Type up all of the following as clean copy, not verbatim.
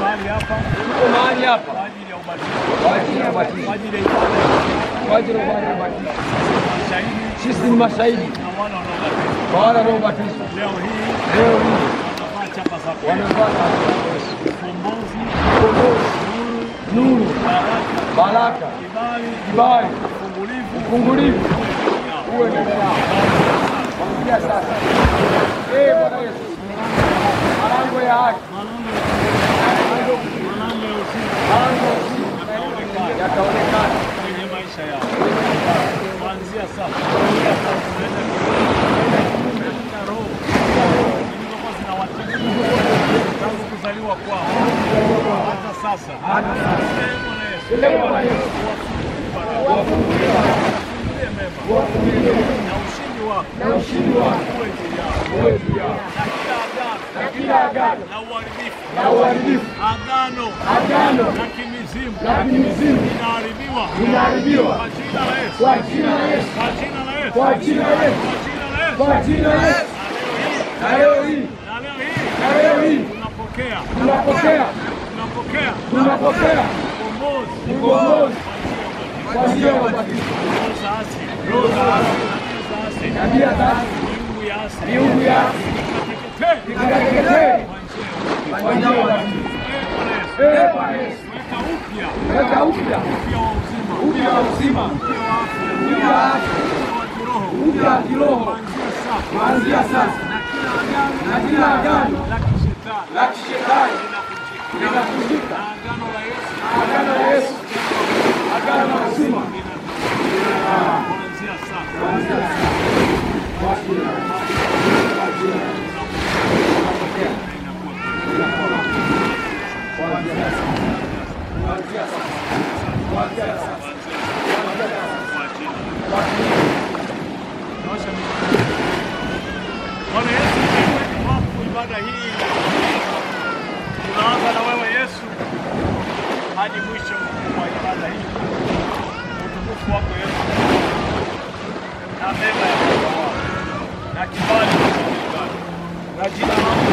mahali hapa kwa ajili ya ubatizo. Kwa ajili ya ubatizo. Kwa ajili ya ibada. Kwa ajili ya ubatizo. Sisi ni mashahidi. Na wale wanaobatizwa. Leo hii wanavaa chapa za Yesu. Wanavaa chapa za Yesu. Ukombozi. Nuru. Baraka. Kibali. Ufungulivu. Uwe mbele yao. Kuanzia sasa. Bwana Yesu. Malango ya haki. Yataonekana kwenye maisha yao. Kuanzia sasa. Roho tangu kuzaliwa kwao hata sasa. Bwana Yesu. Na ushindi wako uwe juu yao. Na kila agano na uharibifu agano na kimizimu inaharibiwa kwa jina la Yesu. Na leo hii tunapokea ukombozi kwa njia ya ubatizo. Roho za miungu ya ikateketee kwa njia ya ubatizo. Weka upya wa uzima, upya wa afya, upya wa kiroho kuanzia sasa. Na kila agano la kishetani linavunjika. Agano la Yesu, agano la uzima kuanzia sasa. Bwana Yesu, ibada hii tunaanza na wewe Yesu hadi mwisho wa ibada hii. Utukufu wako Yesu na mema yako na kibali na jina lako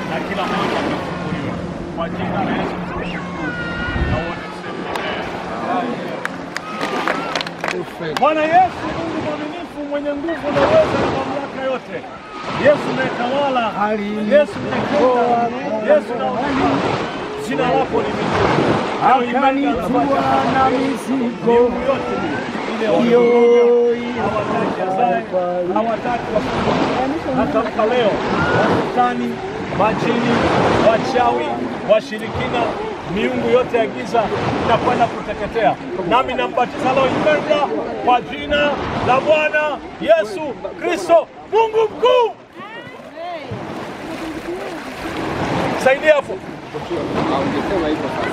na kila mmoja atakufunuliwa kwa jina la Yesu tunashukuru na wote tuseme amen. Bwana Yesu, Mungu mwaminifu, mwenye nguvu na uwezo na mamlaka yote. Yesu unayetawala, Yesu unayetenda, Yesu unaohaki. Jina lako limetukuzwa. Akanitwaa na mizigo yote hiyo hawataki hata leo. Washetani, majini, wachawi, washirikina, miungu yote ya giza inakwenda kuteketea. Nami nambatiza leo mpendwa kwa jina la Bwana Yesu Kristo, Mungu mkuu. Saidia hapo. Ungesema hivyo sasa.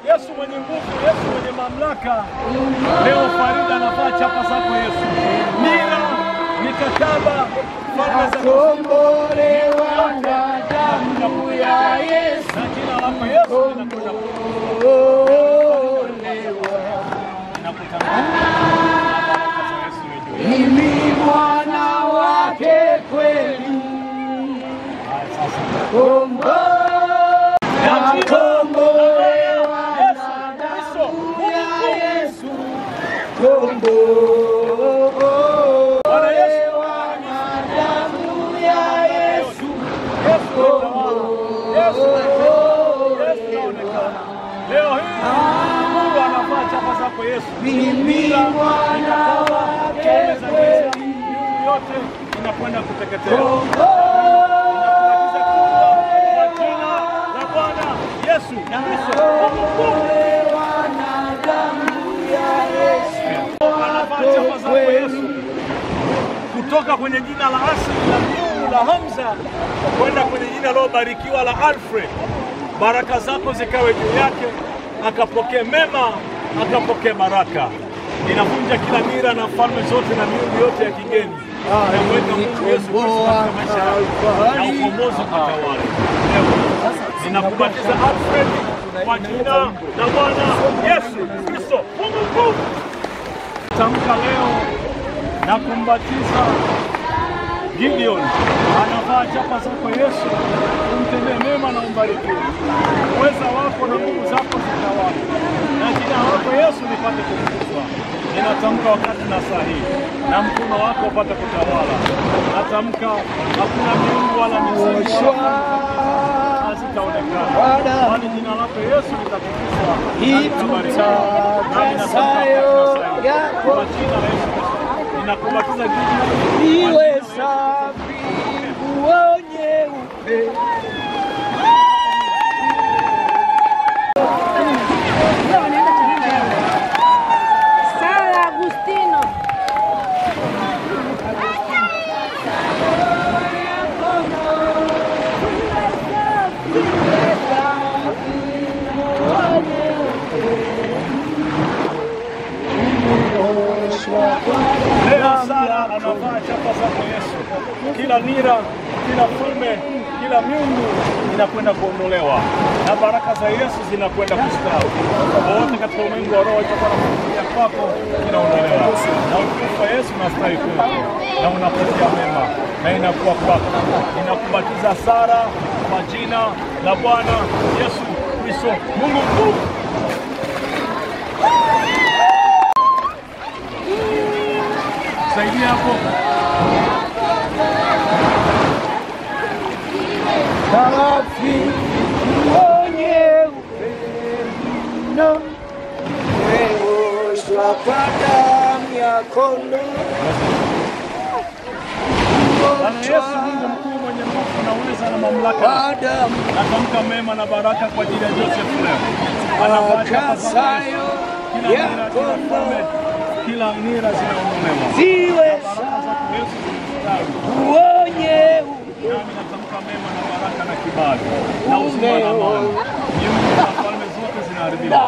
Yesu mwenye nguvu, Yesu mwenye mamlaka. Leo Farida anavaa chapa zako Yesu. Mira, mikataba, falme za kukombolewa na damu ya Yesu. Na jina lako Yesu linakwenda mimi mwana wake kweli. Leo hii Mungu anavaa chapa zako Yesu. Mimi mwana wake kweli. Yote inakwenda kuteketea. Inakubatiza kwa jina la Bwana Yesu Kristo. Anavaa chapa zako Yesu. Kutoka kwenye jina la asili la Mungu la Hamza kwenda kwenye jina lilobarikiwa la Alfred. Baraka zako zikawe juu yake, akapokee mema, akapokee baraka. Ninavunja kila nira na falme zote na miungu yote ya kigeni. Namweka Mungu Yesu Kristo katika maisha yako na ukombozi ukatawale. Ninakubatiza Alfred kwa jina la Bwana Yesu Kristo. Mungu tamka leo na kumbatiza Gideon. Anavaa chapa zako Yesu, umtendee mema na umbarikiwe. Uweza wako na nguvu zako zitawale, na jina lako Yesu lipate kutukuzwa. Ninatamka wakati na saa hii, na mkono wako upate kutawala. Natamka hakuna miungu wala mizimu hazitaonekana, bali jina lako Yesu litatukuzwa. Kwa jina la Yesu ninakubatiza Gideon. Iwe safi nguo nyeupe. Sara Agustino. Leo Sara anavaa chapa zako Yesu. Kila nira, kila falme, kila miungu inakwenda kuondolewa, na baraka za Yesu zinakwenda kustawi. Wote katika ulimwengu wa roho itakuwa na kufikia kwako inaondolewa, na utukufu wa Yesu unastawi kwako, na unapatia mema na inakuwa kwako. Ninakubatiza Sara kwa jina la Bwana Yesu Kristo. Mungu mkuu, saidia hapo. Safi nguo nyeupe mno, umeoshwa kwa damu ya kondoo. Bwana Yesu Mungu mkuu mwenye nguvu na uweza na mamlaka, natamka mema na baraka kwa ajili ya Joseph leo. Anavaa chapa za Yesu. Kila nira, kila falme, kila nira zinaondolewa. Ziwe Baraka zako Yesu zinastawi. nguo nyeupe. Nami natamka mema na baraka na kibali na uzima na amani. Miungu na falme zote zinaharibiwa,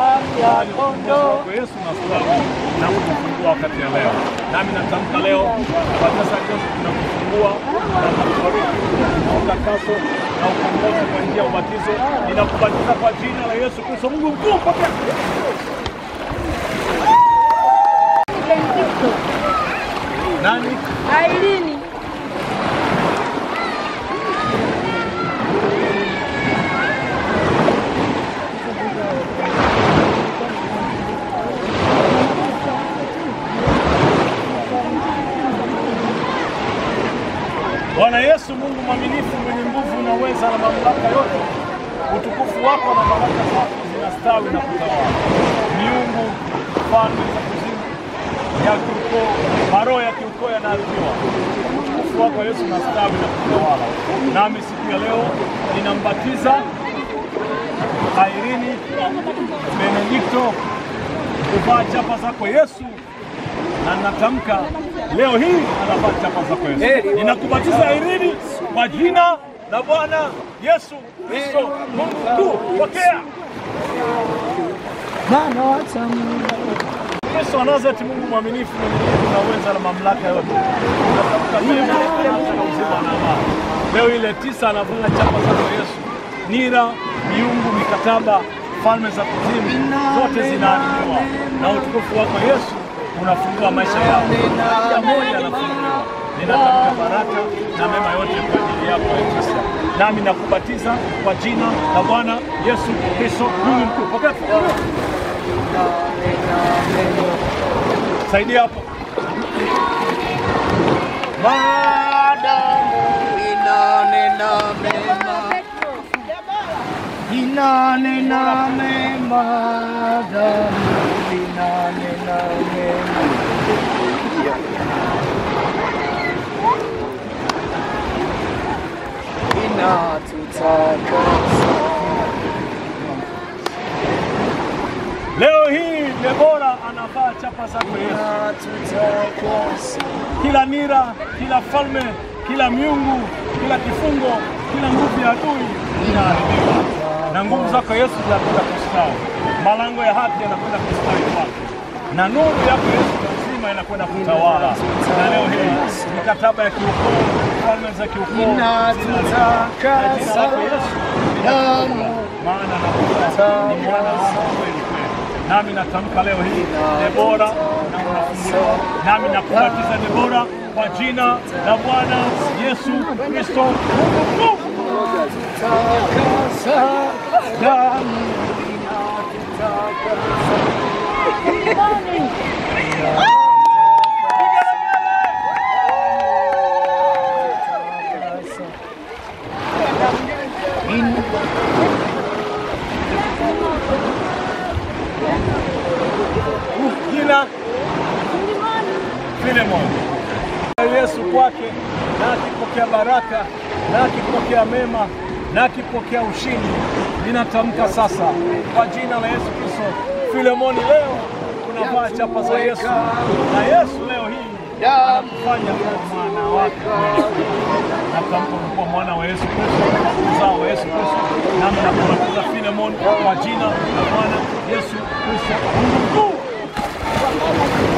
bali ukombozi wako Yesu unastawi na kufungua wakati ya leo. Nami natamka leo kwa sasa Yesu tunakufungua na kubariki na utakaso na ukombozi kwa njia ya ubatizo. Ninakubatiza kwa jina la Yesu Kristo. Mungu mkuu, pokea. Nani? Ailini. Bwana Yesu Mungu mwaminifu, mwenye nguvu na uweza na mamlaka yote, utukufu wako na baraka zako zinastawi na kutawala. Miungu, falme za kuzimu, ya kiukoo, maroho ya kiukoo yanaharibiwa. Utukufu wako Yesu unastawi na kutawala. Nami siku ya leo ninambatiza Irene Benedicto kuvaa chapa zako Yesu, na natamka leo hii anavaa chapa zako Yesu. Ninakubatiza Irene kwa jina la Bwana Yesu Kristo. Mungu mkuu, pokea. Yesu wa Nazareti, Mungu mwaminifu, mwenye nguvu na uweza na mamlaka yote, natamka mema na uzima na amani. Leo ile 9 anavaa chapa zako Yesu. Nira, miungu, mikataba, falme za kuzimu zote zinaharibiwa, na utukufu wako Yesu unafungua maisha yao. Kila mmoja anafunguliwa. Ninatamka baraka na mema yote kwa ajili yako Yesu. Nami nakubatiza kwa jina la Bwana Yesu Kristo. Mungu mkuu, pokea. Saidia hapo. Madamu inanena mema, inanena mema, damu inanena mema. Inatutakasa. Leo hii Debora anavaa chapa zako Yesu. Kila nira, kila falme, kila miungu kila kifungo, kila nguvu ya adui inaharibika, na nguvu zako Yesu zinakwenda kustawi. Malango ya haki yanakwenda kustawi kwako, na nuru yako Yesu nzima inakwenda kutawala. Na leo hii mikataba ya kiukoo, falme za kiukoo inatakasa damu, maana ni mwana wako kweli kweli. Nami natamka leo hii Debora na unafunguliwa. Nami nakubatiza Debora kwa jina la Bwana Yesu Kristo. inatakasa damu, jina Filemon. Yesu kwake, na akipokea baraka, na akipokea mema, na akipokea ushindi. Ninatamka sasa kwa jina la Yesu Kristo, Filemoni leo unavaa chapa za Yesu, na Yesu leo hii anakufanya kuwa mwana wake. Natamka kuwa mwana wa Yesu Kristo, uzao wa Yesu Kristo, nami nakubatiza Filemoni kwa jina la Bwana Yesu Kristo. Mungu mkuu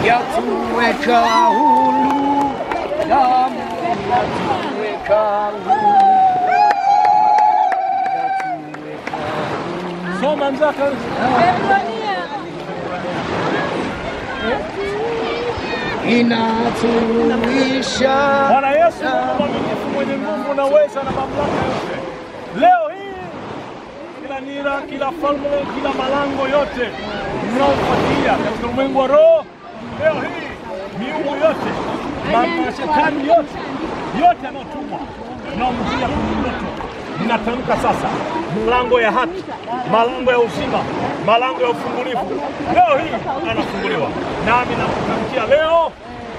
yatuweka huru, damu yatuweka huru. soma mzaka inatuisha. Bwana Yesu mwaminifu, mwenye nguvu na uweza na mamlaka yote. Leo hii kila nira, kila falme, kila malango yote mnaofuatilia katika ulimwengu wa roho, leo hii miungu yote, mashetani yote yanayotumwa naomjia kwenye ndoto, ninatamka sasa mlango ya haki, malango ya uzima, malango ya ufungulivu leo hii anafunguliwa. Nami nakutamkia leo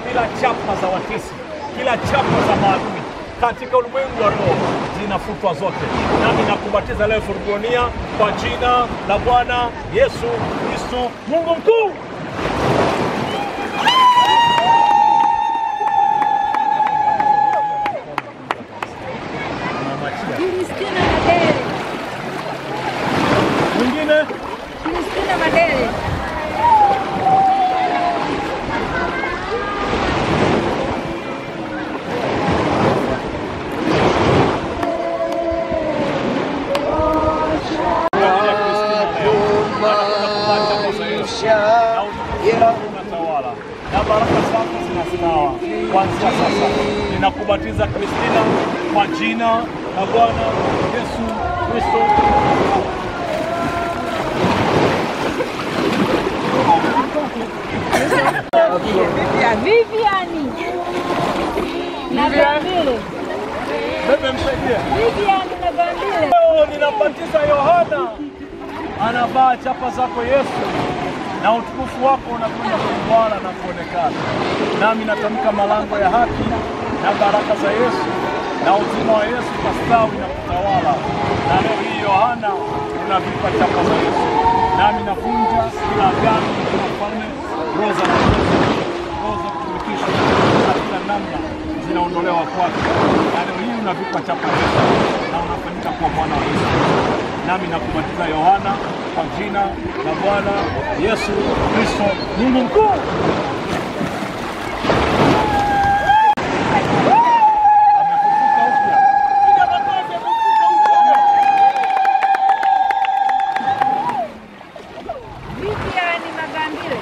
kila chapa za watesi, kila chapa za maadui katika ulimwengu wa roho zinafutwa zote. Nami nakubatiza leo Furgonia kwa jina la Bwana Yesu Kristo. Mungu mkuu Kristina Madere. mwingine Kristina Madere. unatawala na baraka zako zinastawa kuanzia sasa. Ninakubatiza Kristina kwa jina la Bwana Yesu Kristo. Viviani. Nagambile. Bebe msaidie. Viviani Nagambile. Leo ninabatiza Yohana, anavaa chapa zako Yesu, na utukufu wako unakwenda kutawala na kuonekana. Nami natamka malango ya haki na baraka za Yesu na uzima wa Yesu kastawi na kutawala. Na leo hii Yohana unavipa chapa za Yesu. Nami navunja kila agano na ufalme, roho za kutumikishwa na kila namna zinaondolewa kwake. Na leo hii unavipa chapa Yesu na unafanyika kuwa mwana wa Yesu. Nami nakubatiza Yohana kwa jina la Bwana Yesu Kristo. Mungu mkuu amefufuka upya. Piga makofi, amefufuka upya. Viviani Nagambile.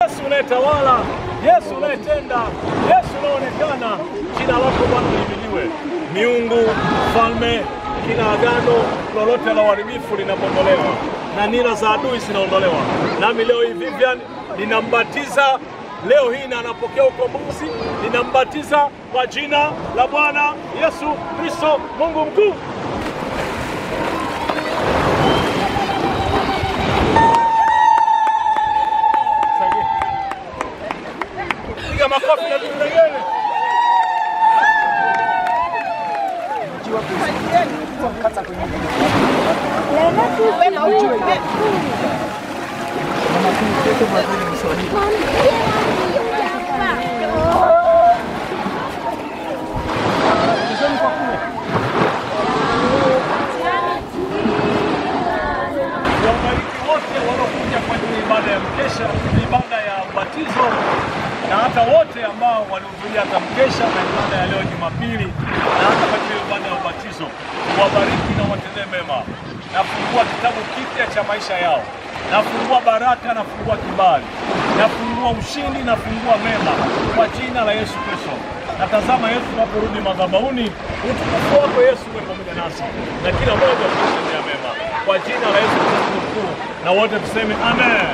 Yesu unayetawala, Yesu unayetenda, Yesu unaonekana, jina lako Bwana lihimidiwe. Miungu, falme, kila agano lolote la uharibifu linaondolewa na nira za adui zinaondolewa. Nami leo hii Vivian ninambatiza leo hii na anapokea ukombozi. Ninambatiza kwa jina la Bwana Yesu Kristo. Mungu mkuu piga makofi na vigelegele. Lena ni Mswahili. Niseme kwa kule. Wabariki wote wanaokuja kwa ajili ya ibada ya mkesha, ibada ya ubatizo, na hata wote ambao walihudhuria hata mkesha na ibada ya leo Jumapili, na hata kwa ajili ya ibada ya ubatizo. Wabariki na watendee mema. Nafungua kitabu kipya cha maisha yao. Nafungua baraka, nafungua kibali, nafungua ushindi, nafungua mema kwa jina la Yesu Kristo. Natazama Yesu tunaporudi madhabahuni, utukufu wako Yesu uwe pamoja nasi na kila mmoja atutendea mema kwa jina la Yesu Kristo. Na wote tuseme amen.